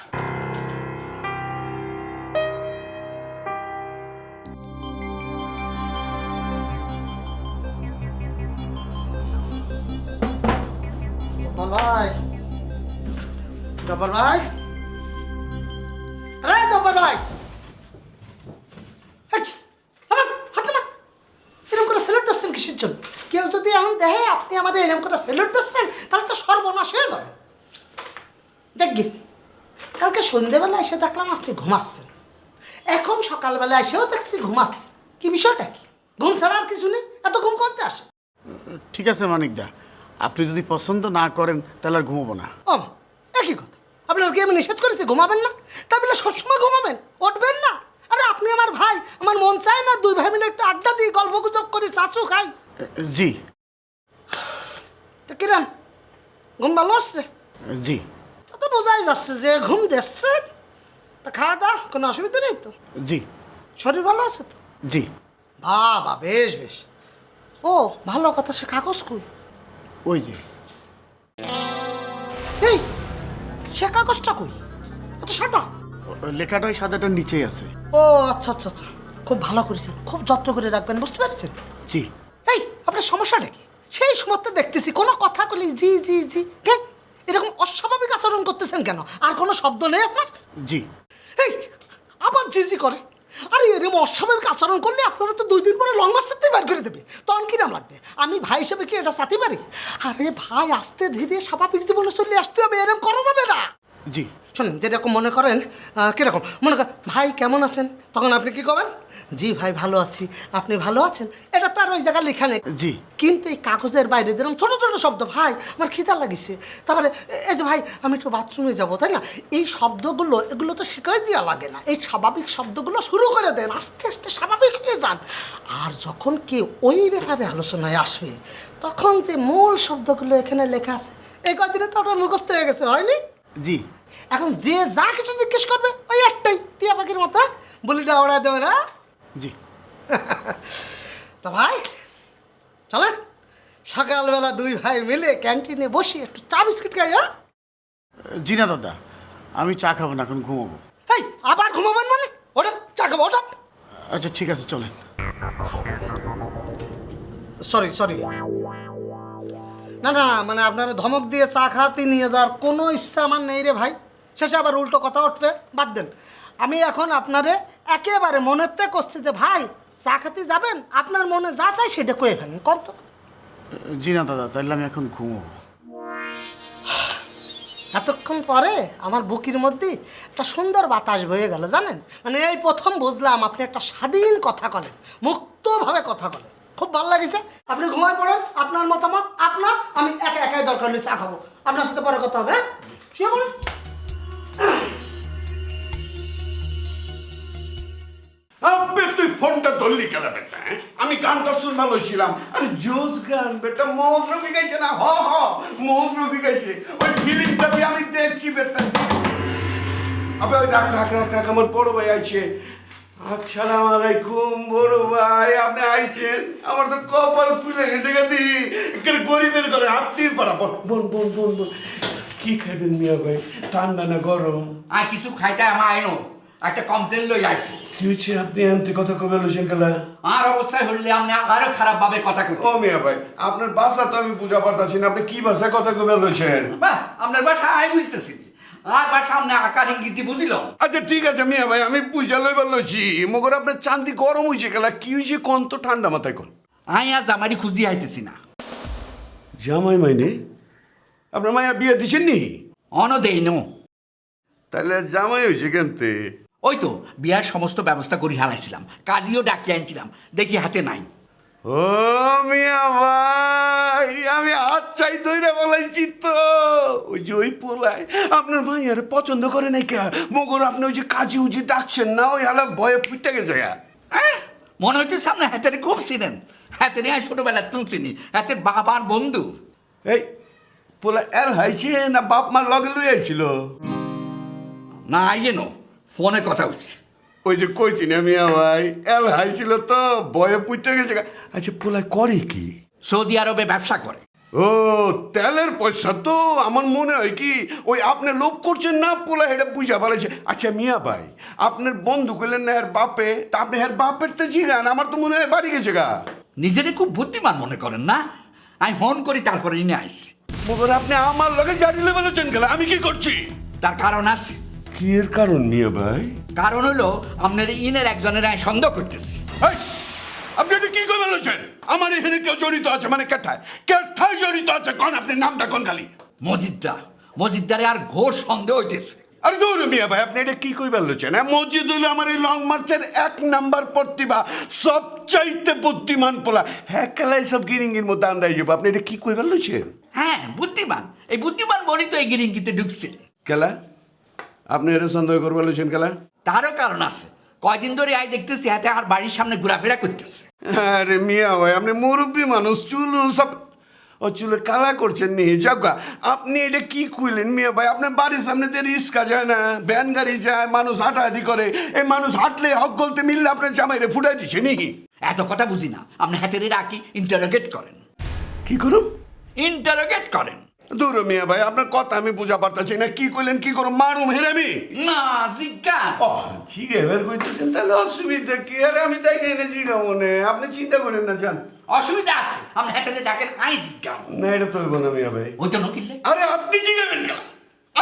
ভাই, জব্বার ভাই, আরে জব্বার ভাই, এরকম করে স্যালুট দিচ্ছেন কিসের জন্য? কেউ যদি এখন দেখে আপনি আমাদের এরকম করে স্যালুট দিচ্ছেন তাহলে তো সর্বনাশ হয়ে যাবে। দেখি কালকে সন্ধ্যেবেলা এসে দেখলাম আপনি ঘুমাচ্ছেন, এখন সকালবেলা এসেও দেখছি ঘুমাচ্ছেন। কি বিষয়টা কি? ঘুম ছাড়া আর কিছু নেই? এত ঘুম করতে আসে? ঠিক আছে মানিকদা, আপনি যদি পছন্দ না করেন তাহলে আর ঘুমাবো না। ও একই কথা, আপনার কি আমি নিষেধ করেছি ঘুমাবেন না? তা বলে সবসময় ঘুমাবেন, উঠবেন না? আরে আপনি আমার ভাই, আমার মন চায় না দুই ভাই মিলে একটু আড্ডা দিই, গল্প গুজব করি, চাচু খাই। জি তো কিরাম ঘুম ভালো আসছে? জি তো বোঝাই যাচ্ছে যে ঘুম দিচ্ছে। তা খাওয়া দাওয়া কোনো অসুবিধা নেই তো? জি শরীর ভালো আছে তো? জি বাবা বেশ বেশ। ও ভালো কথা, সে কাগজ কই? ওই যে এই সে কাগজটা কই? এত সাদা? লেখাটাই সাদাটার নিচেই আছে। ও আচ্ছা আচ্ছা আচ্ছা, খুব ভালো করেছেন, খুব যত্ন করে রাখবেন, বুঝতে পেরেছেন? জি এই আপনার সমস্যাটা কি? সেই সময় তো দেখতেছি কোনো কথা বলি জি জি জি, কেন এরকম অস্বাভাবিক আচরণ করতেছেন কেন? আর কোনো শব্দ নেই আপনার? জি। এই আবার জিজি করে। আরে এরকম অস্বাভাবিক আচরণ করলে আপনারা তো 2 দিন পরে লং মার্চ সাথে বের করে দেবে, তখন কি নাম লাগবে? আমি ভাই হিসেবে কি এটা সাথে পারি? আরে ভাই, আস্তে ধীরে স্বাভাবিক জীবনে চলে আসতে হবে, এরকম করা যাবে না। জি। শোনেন, যেরকম মনে করেন, কীরকম মনে করেন, ভাই কেমন আছেন, তখন আপনি কি করবেন? জি ভাই ভালো আছি, আপনি ভালো আছেন। এটা তো আর ওই জায়গায় লেখা নেই। জি। কিন্তু এই কাগজের বাইরে যেরকম ছোটো ছোটো শব্দ, ভাই আমার খিদা লাগিছে, তারপরে এই যে ভাই আমি একটু বাথরুমে যাবো, তাই না, এই শব্দগুলো এগুলো তো শিখাই দেওয়া লাগে না। এই স্বাভাবিক শব্দগুলো শুরু করে দেন, আস্তে আস্তে স্বাভাবিক হয়ে যান। আর যখন কেউ ওই ব্যাপারে আলোচনায় আসবে, তখন যে মূল শব্দগুলো এখানে লেখা আছে, এই কদিনে তো ওটা মুখস্থ হয়ে গেছে, হয়নি? জি। এখন যে যা কিছু জিজ্ঞেস করবে ওই একটাই, টিয়া পাখির মতো বলিটা ওড়ায় দেবে না। জি। তা ভাই চলেন, সকালবেলা 2 ভাই মিলে ক্যান্টিনে বসে একটু চা বিস্কিট খাই। হ্যাঁ জি না দাদা, আমি চা খাবো না, এখন ঘুমাবো। এই আবার ঘুমাবেন মানে? ওটা চা খাবো, ওটা। আচ্ছা ঠিক আছে, চলেন। সরি না না, মানে আপনারা ধমক দিয়ে চা খাতে নিয়ে যাওয়ার কোনো ইচ্ছা আমার নেই রে ভাই। শেষে আবার উল্টো কথা উঠবে, বাদ দেন। আমি এখন আপনারে একেবারে মনেতে করছি যে ভাই চা খাতে যাবেন, আপনার মনে যা চাই সেটা কয়ে ফেলেন, কত। জি না দাদা, তাহলে আমি এখন ঘুমাবো। এতক্ষণ পরে আমার বুকের মধ্যে একটা সুন্দর বাতাস বয়ে গেল, জানেন? মানে এই প্রথম বুঝলাম আপনি একটা স্বাধীন কথা বলেন, মুক্তভাবে কথা বলেন, খুব ভালো লাগছে। আপনি ঘুমায় পড়েন, আপনার মতামত আপনার, আমি একাই দরকার হলে চা খাবো, আপনার সাথে পরে কথা হবে। হ্যাঁ শুয়ে পড়েন। আবে তুই ফোনটা ধরলি কেন বেটা? আমি গানটা শুনবা লইছিলাম। আরে জোস গান বেটা, মোহাম্মদ রফি গাইছে না? মোহাম্মদ রফি গাইছে। ওই ফিল্মটা আমি দেখছি বেটা। আবে ওই রাখ আমার বড় ভাই আইছে। আসসালামু আলাইকুম বড় ভাই, আপনি আইছেন? আমার তো কপাল খুলে গেছে গাদি। এখানে গরিবের ঘরে আত্মীয় পাড়া। বোন কি খাইবেন মিয়া ভাই, ঠান্ডা না গরম? আর কিছু খাইতে আমার আইনো একটা কমপ্লেন লই আইছি। কি হয়েছে? আপনি আনতে কথা কবে লইছেন গেলা? আর অবস্থায় হইলে আপনি আরো খারাপ ভাবে কথা কইতে। ও মিয়া ভাই, আপনার ভাষা তো আমি বুঝা পারতাছি না, আপনি কি ভাষায় কথা কবে লইছেন? বাহ, আপনার ভাষা আমি বুঝতেছি আর ভাষা আপনি আকার ইঙ্গিতি বুঝিল। আচ্ছা ঠিক আছে মিয়া ভাই, আমি বুঝা লইবার লইছি। মগর আপনার চান্দি গরম হইছে গেলা, কি হইছে কোন তো ঠান্ডা মাথায় কোন? আই আর জামাইরি খুঁজি আইতেছি না। জামাই মাইনে? আপনার মায়া বিয়ে দিছেন নি? অনদেই নো। তাহলে জামাই হইছে কেমতে? ওই তো বিয়ার সমস্ত ব্যবস্থা করি হারাইছিলাম, কাজীও ডাকি আনছিলাম, দেখি হাতে নাই। ও মিয়া ভাই, আমি হাত চাই ধইরা বলাইছি তো। ওই যে ওই পোলায় আপনার মাইয়ারে পছন্দ করে নাই কে? মগর আপনি ওই যে কাজী উজি ডাকছেন না, ওই হালা ভয়ে ফুটে গেছে। মনে হইতেছে আপনি হাতের খুব চিনেন। হাতের আমি ছোটবেলার তুন চিনি, হাতের বাবার বন্ধু। এই পোলা এল হাইছে না বাপ মার লগে লই আইছিল? না আইয়ে নো, ফোনে কথা হচ্ছে। ওই যে কইছি না মিয়া ভাই, এল হাইছিল তো ভয়ে ফুটে গেছে। আচ্ছা পোলায় করে কি? সৌদি আরবে ব্যবসা করে। ও তেলের পয়সা তো। আমার মনে হয় কি ওই আপনি লোভ করছেন না, পোলা এটা বুঝা পালাইছে। আচ্ছা মিয়া ভাই, আপনার বন্ধু কইলেন না এর বাপে, তা আপনি এর বাপের তো জিগান, আমার তো মনে হয় বাড়ি গেছে গা। নিজেরে খুব বুদ্ধিমান মনে করেন না? আমি ফোন করি তারপরে ইনে আইসি। মগর আপনি আমার লগে জারি লেভেলে চেন গেল, আমি কি করছি? তার কারণ আছে। কি এর কারণ মিয়া ভাই? কারণ হলো আপনার ইনের একজনের আমি সন্দেহ করতেছি। আপনি এটা কি করে বলেছেন? আমার এখানে কেউ জড়িত আছে মানে কেঠায় জড়িত আছে? কোন আপনি নামটা কোন খালি? মসজিদদারে আর ঘোর সন্দেহ হইতেছে। আরে দৌড় মিয়া ভাই, আপনি এটা কি কই বলছেন? মসজিদ হলো আমার এই লং মার্চের 1 নাম্বার প্রতিভা, সবচাইতে বুদ্ধিমান পোলা। হ্যাঁ খেলাই সব গিরিঙ্গির মধ্যে আন্দাই যাবো। আপনি এটা কি কই বলছেন? হ্যাঁ বুদ্ধিমান, এই বুদ্ধিমান বলি তো এই গিরিঙ্গিতে ঢুকছে। কেলা আপনি এটা সন্দেহ করবে বলেছেন কেলা? তারও কারণ আছে। কয়দিন ধরে আই দেখতেছি হাতে আমার বাড়ির সামনে ঘোরাফেরা করতেছে। আরে মিয়া ভাই, আপনি মুরব্বী মানুষ, চুল সব ও চুলে কালা করছেন নি জাগা। আপনি এটা কি কইলেন মিয়া ভাই? আপনার বাড়ির সামনে দিয়ে রিক্সা যায় না, ভ্যান গাড়ি যায়, মানুষ হাঁটাহাঁটি করে। এই মানুষ হাঁটলে হক গলতে মিললে আপনার জামাইরে ফুটাই দিচ্ছে নি? এত কথা বুঝি না। আপনি হাতের রাখি ইন্টারোগেট করেন। কি করুন? ইন্টারোগেট করেন। দূর মিয়া ভাই আপনার কথা আমি বুঝা পারতাছি না কি কইলেন কি করো মারুম হেরামি না জিজ্ঞা ও জিগে বের কইতেছেন তাহলে অসুবিধা কি আরে আমি ডাকে এনে জিগা মনে আপনি চিন্তা করেন না জান অসুবিধা আছে আপনি হাতে ডাকেন আই জিজ্ঞা না এটা তো হইব না মিয়া ভাই ওই জন্য কিনলে আরে আপনি জিগাবেন কেন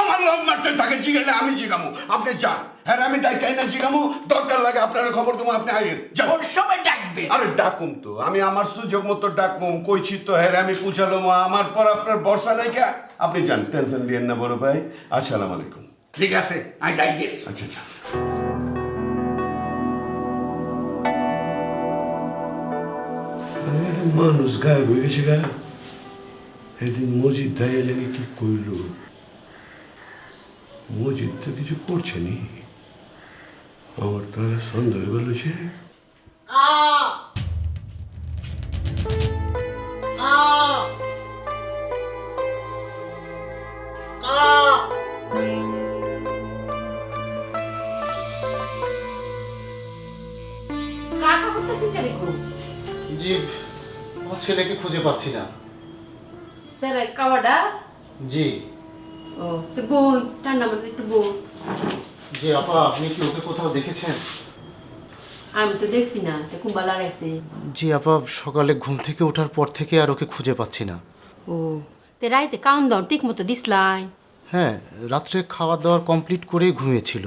আমার লং মারতে থাকে জিগালে আমি জিগামু আপনি যান হ্যাঁ আমি ডাকে এনে জিগামু দরকার লাগে আপনার খবর তুমি আপনি আইয়েন যান ওর সবাই ডাকবে আরে ডাকুম তো আমি আমার সুযোগ মতো ডাকুম কইছি তো হ্যাঁ আমি পুছালো আমার পর আপনার ভরসা নাই কে আপনি যান টেনশন দিয়েন না বড় ভাই আসসালামু আলাইকুম ঠিক আছে আই যাই গে আচ্ছা আচ্ছা মানুষ গায়েব হয়ে গেছে গা সেদিন মসজিদ দাইয়া জানি কি করল মসজিদ তো কিছু করছে নি আমার তাহলে সন্দেহ হয়ে গেল সে কাকা করতেছেন কেন গো? জি আমার ছেলেকে খুঁজে পাচ্ছি না। স্যার কাওয়াডা জি ও তো বোন ঠান্ডা মধ্যে একটু বোন জি আপা, আপনি কি ওকে কোথাও দেখেছেন? আমি তো দেখছি না সে কুম্বাল আড়াইছে। জি আপা, সকালে ঘুম থেকে ওঠার পর থেকে আর ওকে খুঁজে পাচ্ছি না। ও তে রাইতে কাউন্ট ডাউন ঠিক মতো দিসলাই? হ্যাঁ, রাত্রে খাওয়া দাওয়ার কমপ্লিট করেই ঘুমিয়েছিল।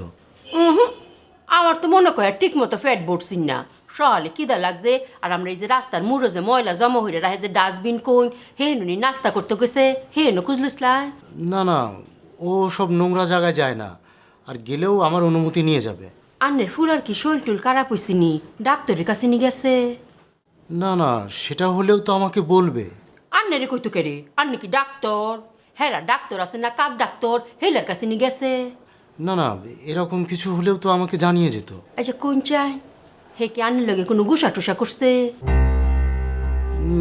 আমার তো মনে করে ঠিক মতো ফ্যাট বসছিন না সকালে কিদা লাগছে আর আমরা এই যে রাস্তার মুড়ো যে ময়লা জমা হইরে রাখে যে ডাস্টবিন কোন হেনুনি নাস্তা করতে গেছে হেনু খুঁজলুসলাই? না না, ও সব নোংরা জায়গায় যায় না, আর গেলেও আমার অনুমতি নিয়ে যাবে। আন্নের ফুলার কি শৈল টুল খারাপ হইছিনি ডাক্তারের কাছে নিয়ে গেছে? না না, সেটা হলেও তো আমাকে বলবে। আন্নারে কইতো কেরে আন্নে কি ডাক্তার? হেরা ডাক্তার আছে না কাক ডাক্তার হেলার কাছে নিয়ে গেছে? না না, এরকম কিছু হলেও তো আমাকে জানিয়ে যেত। আচ্ছা কোন চাই হে কি আন্নের লগে কোনো গুসা টুসা করছে?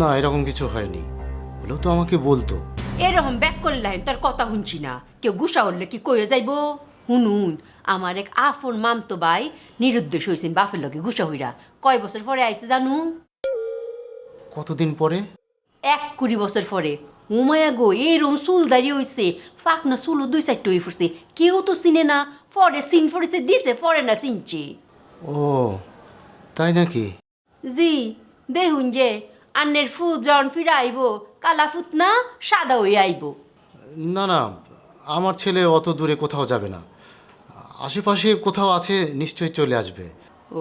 না, এরকম কিছু হয়নি, হলেও তো আমাকে বলতো। এরকম ব্যাক করলেন তার কথা শুনছি না, কেউ গুসা হলে কি কয়ে যাইব? শুনুন, আমার এক আফন মামতো ভাই নিরুদ্দেশ হয়েছেন বাপের লগে গুসা হইরা। কয় বছর পরে আইছে জানু? কতদিন পরে? 20 বছর পরে। উমায়া গো এরম চুল দাঁড়িয়ে হইছে, ফাঁকনা চুলও 2-4 হয়ে ফুটছে, কেউ তো চিনে না। পরে সিন ফরেছে দিছে, পরে না চিনছে। ও তাই নাকি? জি দেখুন যে আন্নের ফুট যখন ফিরে আইব কালা ফুট না সাদা হয়ে আইব। না না, আমার ছেলে অত দূরে কোথাও যাবে না, আশেপাশে কোথাও আছে নিশ্চয়ই চলে আসবে। ও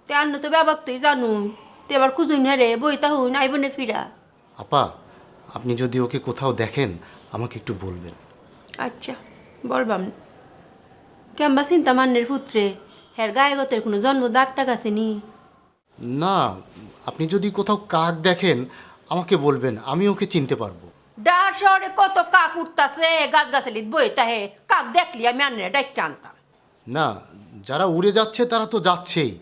তে আন্ন তো ব্যাপার তুই জানুন, তে এবার খুঁজুন রে বইতা হুন আইব না ফিরা। আপা, আপনি যদি ওকে কোথাও দেখেন আমাকে একটু বলবেন। আচ্ছা বলবাম। কেমবা চিন্তা মান্নের পুত্রে হের গায়েগতের কোনো জন্ম দাগ টাগ আছে নি? না, আপনি যদি কোথাও কাক দেখেন আমাকে বলবেন, আমি ওকে চিনতে পারবো। ডার শহরে কত কাক উঠতাছে গাছ গাছালিত বইতা হে, কাক দেখলি আমি আন্নের ডাইকে আনতাম। না, যারা উড়ে যাচ্ছে তারা তো যাচ্ছেই,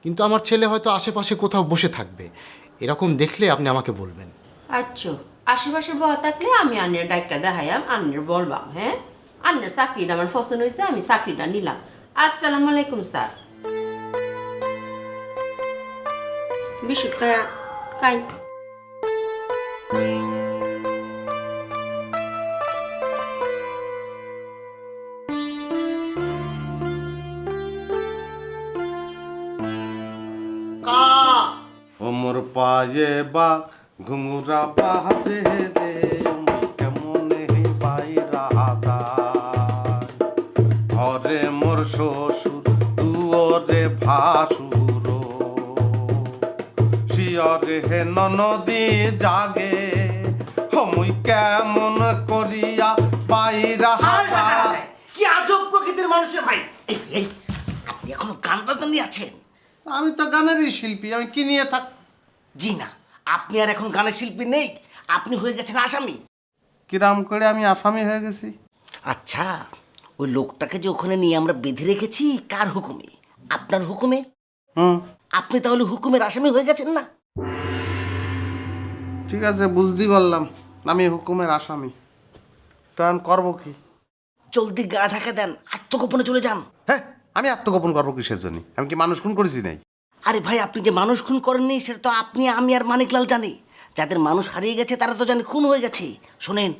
কিন্তু আমার ছেলে হয়তো আশেপাশে কোথাও বসে থাকবে, এরকম দেখলে আপনি আমাকে বলবেন। আচ্ছা আশেপাশে বয়া থাকলে আমি আন্নের ডাইকা দেখাইয়াম, আন্নের বলবাম। হ্যাঁ, আন্নের চাকরিটা আমার পছন্দ হয়েছে, আমি চাকরিটা নিলাম। আসসালামু আলাইকুম স্যার। বিশুট কায়া কাই ওমর পায়ে বা ঘুঙুরা বাজে রে কেমনে বাইরা যায় ঘরে মোর শ্বশুর দুয়ারে ভাসুর শিয়রে হে ননদী জাগে হমুই কেমন করিয়া বাইরা যায়। কি আজব প্রকৃতির মানুষের ভাই। এই এই আপনি এখনো গান বাজনা নিয়ে আছেন? আমি তো গানেরই শিল্পী, আমি কি নিয়ে থাক? জি না, আপনি আর এখন গানের শিল্পী নেই, আপনি হয়ে গেছেন আসামি। কিরাম করে আমি আসামি হয়ে গেছি? আচ্ছা, ওই লোকটাকে যে ওখানে নিয়ে আমরা বেঁধে রেখেছি কার হুকুমে? আপনার হুকুমে। আপনি তাহলে হুকুমের আসামি হয়ে গেছেন না? ঠিক আছে, বুঝতে পারলাম আমি হুকুমের আসামি, তখন করবো কি? জলদি গা ঢাকা দেন, আত্মগোপনে চলে যান। হ্যাঁ, আমি আত্মগোপন করবো কিসের জন্য? আমি কি মানুষ খুন করেছি নাই? আরে ভাই, আপনি যে মানুষ খুন করেননি সেটা তো আপনি, আমি আর মানিকলাল জানি। যাদের মানুষ হারিয়ে গেছে তারা তো জানে খুন হয়ে গেছে। শোনেন,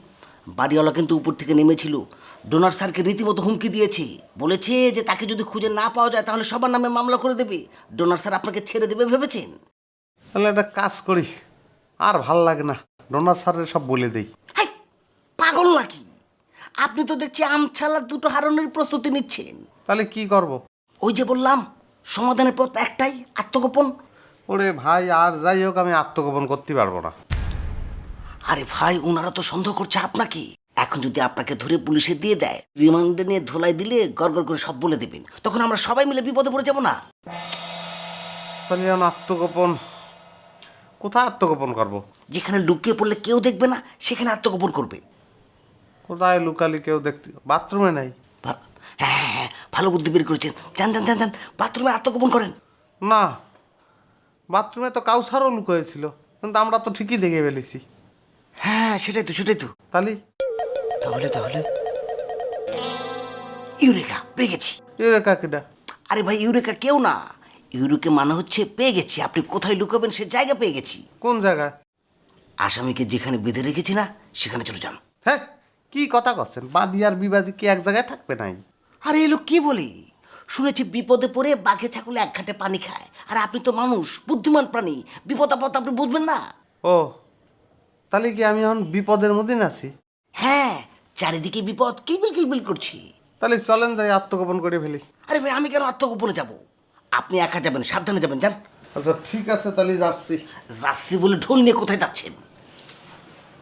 বাড়িওয়ালা কিন্তু উপর থেকে নেমেছিল, ডোনার স্যারকে রীতিমতো হুমকি দিয়েছে, বলেছে যে তাকে যদি খুঁজে না পাওয়া যায় তাহলে সবার নামে মামলা করে দেবে। ডোনার স্যার আপনাকে ছেড়ে দেবে ভেবেছেন? তাহলে একটা কাজ করি, আর ভাল লাগে না, ডোনার স্যারের সব বলে দেই। হাই, পাগল নাকি? আপনি তো দেখছি আমছালা দুটো হারানোর প্রস্তুতি নিচ্ছেন। তাহলে কি করব? ওই যে বললাম, সমাধানের পথ একটাই, আত্মগোপন। ওরে ভাই, আর যাই হোক আমি আত্মগোপন করতে পারবো না। আরে ভাই, ওনারা তো সন্দেহ করছে আপনাকে। এখন যদি আপনাকে ধরে পুলিশে দিয়ে দেয়, রিমান্ডে নিয়ে ধোলাই দিলে গড়গড় করে সব বলে দেবেন, তখন আমরা সবাই মিলে বিপদে পড়ে যাব না? তাহলে এখন আত্মগোপন কোথায় আত্মগোপন করব? যেখানে লুকিয়ে পড়লে কেউ দেখবে না সেখানে আত্মগোপন করবে। কোথায় লুকালি কেউ দেখতে? বাথরুমে নাই? হ্যাঁ হ্যাঁ হ্যাঁ, ভালো বুদ্ধি বের করেছেন। যান যান যান যান, বাথরুমে আত্মগোপন করেন। না, বাথরুমে তো কাউসারও লুকিয়েছিল, কিন্তু আমরা তো ঠিকই দেখে ফেলেছি। হ্যাঁ, সেটাই তো সেটাই তো। তাহলে তাহলে তাহলে ইউরেকা পেয়ে গেছি। ইউরেকা কিডা? আরে ভাই, ইউরেকা কেউ না, ইউরেকা মানে হচ্ছে পেয়ে গেছি। আপনি কোথায় লুকাবেন সে জায়গা পেয়ে গেছি। কোন জায়গায়? আসামিকে যেখানে বেঁধে রেখেছি না, সেখানে চলে যান। হ্যাঁ, কি কথা করছেন? বাদী আর বিবাদী কি এক জায়গায় থাকবে নাই? আরে এলো কি বলি, শুনেছি বিপদে পড়ে বাঘে ছাগলে এক ঘাটে পানি খায়, আর আপনি তো মানুষ, বুদ্ধিমান প্রাণী, বিপদ আপদ আপনি বুঝবেন না। ও, তাহলে কি আমি এখন বিপদের মধ্যে আছি? হ্যাঁ, চারিদিকে বিপদ কিলবিল কিলবিল করছি। তাহলে চলেন যাই আত্মগোপন করে ফেলি। আরে ভাই, আমি কেন আত্মগোপনে যাব? আপনি একা যাবেন, সাবধানে যাবেন, যান। আচ্ছা ঠিক আছে, তাহলে যাচ্ছি। যাচ্ছি বলে ঢোল নিয়ে কোথায় যাচ্ছেন?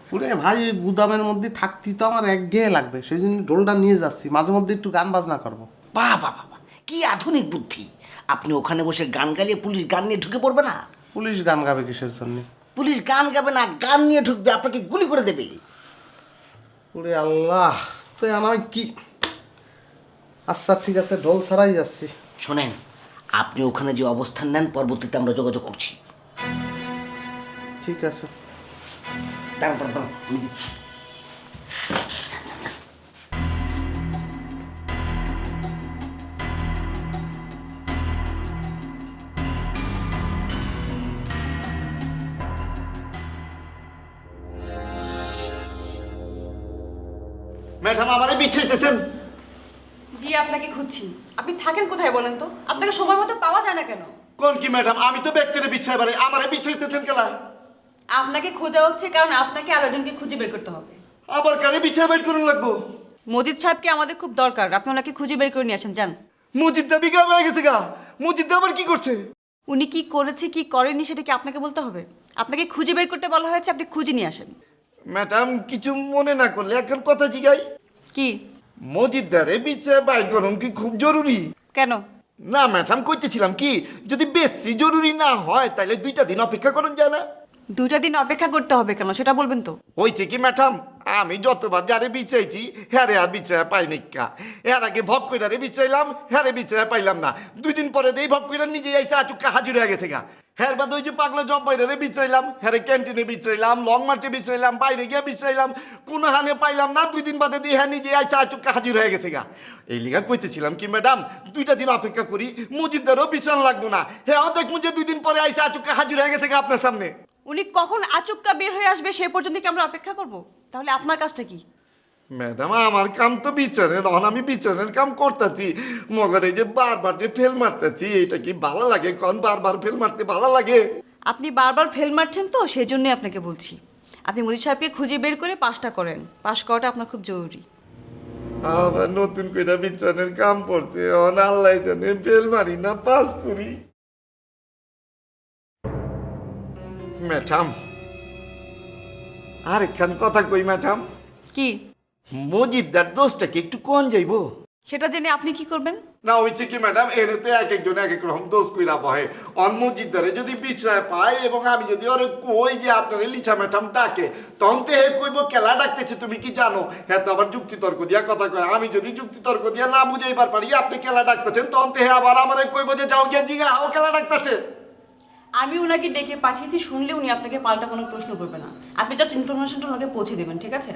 পুরে ভাই, ওই গুদামের মধ্যে থাকতে তো আমার একঘেয়ে লাগবে, সেই জন্য ঢোলটা নিয়ে যাচ্ছি, মাঝে মধ্যে একটু গান বাজনা করবো। বাহ বাহ বাহ, কি আধুনিক বুদ্ধি! আপনি ওখানে বসে গান গাইলে পুলিশ গান নিয়ে ঢুকে পড়বে না? পুলিশ গান গাবে কিসের জন্য? পুলিশ গান গাবে না, গান নিয়ে ঢুকবে, আপনাকে গুলি করে দেবে। ওরে আল্লাহ, তো আমি কি? আচ্ছা ঠিক আছে, ঢোল ছাড়াই যাচ্ছি। শোনেন, আপনি ওখানে যে অবস্থান নেন, পরবর্তীতে আমরা যোগাযোগ করছি। ঠিক আছে, দাঁড়ান দাঁড়ান দাঁড়ান, আমি দিচ্ছি। ম্যাডাম আমারে বিছাইতেছেন? জি, আপনাকে খুঁজছি। আপনি থাকেন কোথায় বলেন তো? আপনাকে সময় মতো পাওয়া যায় না কেন? কোন কি ম্যাডাম, আমি তো ব্যক্তিরে বিছাই পারি, আমারে বিছাইতেছেন কেলা? আপনাকে খোঁজা হচ্ছে কারণ আপনাকে আর একজনকে খুঁজে বের করতে হবে। আবার কারে বিছাই বের করুন লাগবো? মজিদ সাহেবকে আমাদের খুব দরকার, আপনি ওনাকে খুঁজে বের করে নিয়ে আসেন, যান। মুজিদটা বিঘা হয়ে গেছে গা, মুজিদটা আবার কি করছে? উনি কি করেছে কি করেনি সেটা কি আপনাকে বলতে হবে? আপনাকে খুঁজে বের করতে বলা হয়েছে, আপনি খুঁজে নিয়ে আসেন। ম্যাডাম কিছু মনে না করলে এখন কথা জিগাই। কি? মজিদদারে বিছাই বাইর করুন কি খুব জরুরি? কেন? না ম্যাডাম, কইতেছিলাম কি, যদি বেশি জরুরি না হয় তাহলে 2টা দিন অপেক্ষা করুন যায় না? 2টা দিন অপেক্ষা করতে হবে কেন সেটা বলবেন তো? হয়েছে কি ম্যাডাম, আমি যতবার যারে বিছাইছি হ্যারে আর বিছাই পাই নিকা। এর আগে ভক কইরারে বিছাইলাম, হ্যারে বিছাই পাইলাম না। 2 দিন পরে দেই ভক কইরা নিজে আইসা আচুকা হাজির হয়ে গেছে গা। হ্যার বাদ ওই যে পাগলা জব বাইরে বিছাইলাম, হ্যারে ক্যান্টিনে বিছাইলাম, লং মার্চে বিছাইলাম, বাইরে গিয়ে বিছাইলাম, কোনো হানে পাইলাম না। 2 দিন বাদে দিয়ে হ্যাঁ নিজে আইসা আচুকা হাজির হয়ে গেছে গা। এই লিগা কইতেছিলাম কি ম্যাডাম, 2টা দিন অপেক্ষা করি, মজিদদারও বিছান লাগবো না। হ্যাঁ দেখবো যে 2 দিন পরে আইসা আচুকা হাজির হয়ে গেছে গা আপনার সামনে। উনি কখন আচুক্কা বের হয়ে আসবে সে পর্যন্ত কি আমরা অপেক্ষা করব? তাহলে আপনার কাজটা কি? ম্যাডাম আমার কাম তো বিচারের, এখন আমি বিচারের কাম করতেছি, মগর এই যে বারবার যে ফেল মারতেছি, এটা কি ভালো লাগে? কোন বারবার ফেল মারতে ভালো লাগে? আপনি বারবার ফেল মারছেন তো, সেই জন্যই আপনাকে বলছি আপনি মজিদ সাহেবকে খুঁজে বের করে পাসটা করেন। পাস করাটা আপনার খুব জরুরি। আবার নতুন করে বিচারের কাম পড়ছে, এখন আল্লাহ জানে ফেল মারি না পাস করি। ম্যাডাম আরেকখান কথা কই ম্যাডাম, কি? মজিদদার দোষটা কি একটু কম যাইবো? সেটা জেনে আপনি কি করবেন? না হয়েছে কি ম্যাডাম, এর তো এক একজন এক এক রকম দোষ কইরা বহে। মসজিদদারে যদি বিছরায় পায় এবং আমি যদি ওরে কই যে আপনার লিচা ম্যাডাম ডাকে, তখন তো হে কইব কেলা ডাকতেছে তুমি কি জানো? হ্যাঁ, তো আবার যুক্তি তর্ক দিয়া কথা কয়। আমি যদি যুক্তি তর্ক দিয়া না বুঝাইবার পারি আপনি কেলা ডাকতেছেন, তখন তো হে আবার আমারে কইব যে যাও গিয়া জিগা ও কেলা ডাকতেছে। আমি ওনাকে ডেকে পাঠিয়েছি, শুনলে উনি আপনাকে পাল্টা কোনো প্রশ্ন করবে না। আপনি জাস্ট ইনফরমেশনটা ওনাকে পৌঁছে দেবেন, ঠিক আছে?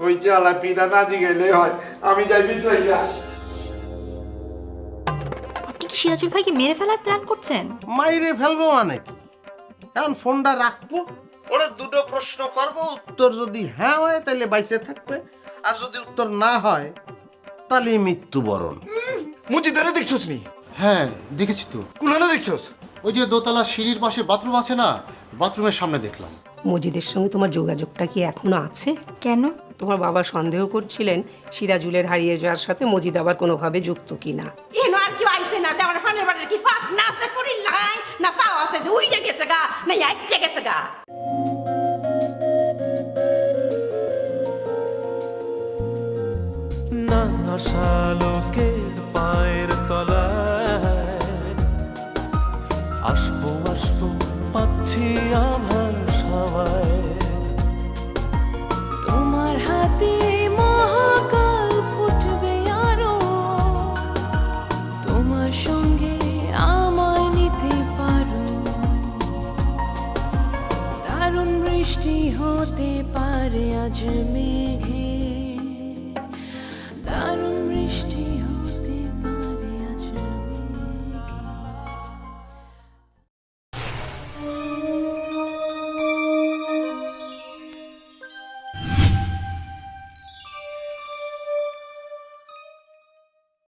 ওই চালা পিঠা না জিগাইলে হয়, আমি যাই বিছরাইয়া। আপনি কি সিরাজুল ভাইকে মেরে ফেলার প্ল্যান করছেন? মাইরে ফেলবো মানে কি? এখন ফোনটা রাখবো, ওরে দুটো প্রশ্ন করব, উত্তর যদি হ্যাঁ হয় তাহলে বাইসে থাকবে, আর যদি উত্তর না হয় তাহলে মৃত্যুবরণ। মুচি ধরে দেখছোস নি? হ্যাঁ দেখেছি তো, কোনখানে দেখছোস? ওই যে দোতলা সিঁড়ির পাশে বাথরুম আছে না, বাথরুমের সামনে দেখলাম। মজিদের সঙ্গে তোমার যোগাযোগটা কি এখনো আছে? কেন? তোমার বাবা সন্দেহ করছিলেন সিরাজুলের হারিয়ে যাওয়ার সাথে মজিদ আবার কোনোভাবে যুক্ত কিনা। এনো আর কি আইছে না তে আমার ফানের বাড়ির কি ফাক না আছে ফুরি লাগাই না ফাও আছে যে উইটা গেছে গা না আইতে গেছে গা। না আশালোকের পায়ের তলায় আসবো আসবো পাচ্ছি আমার সবাই। তোমার হাতে মহাকাল ফুটবে আরো, তোমার সঙ্গে আমায় নিতে পারো, দারুণ বৃষ্টি হতে পারে আজ মেঘে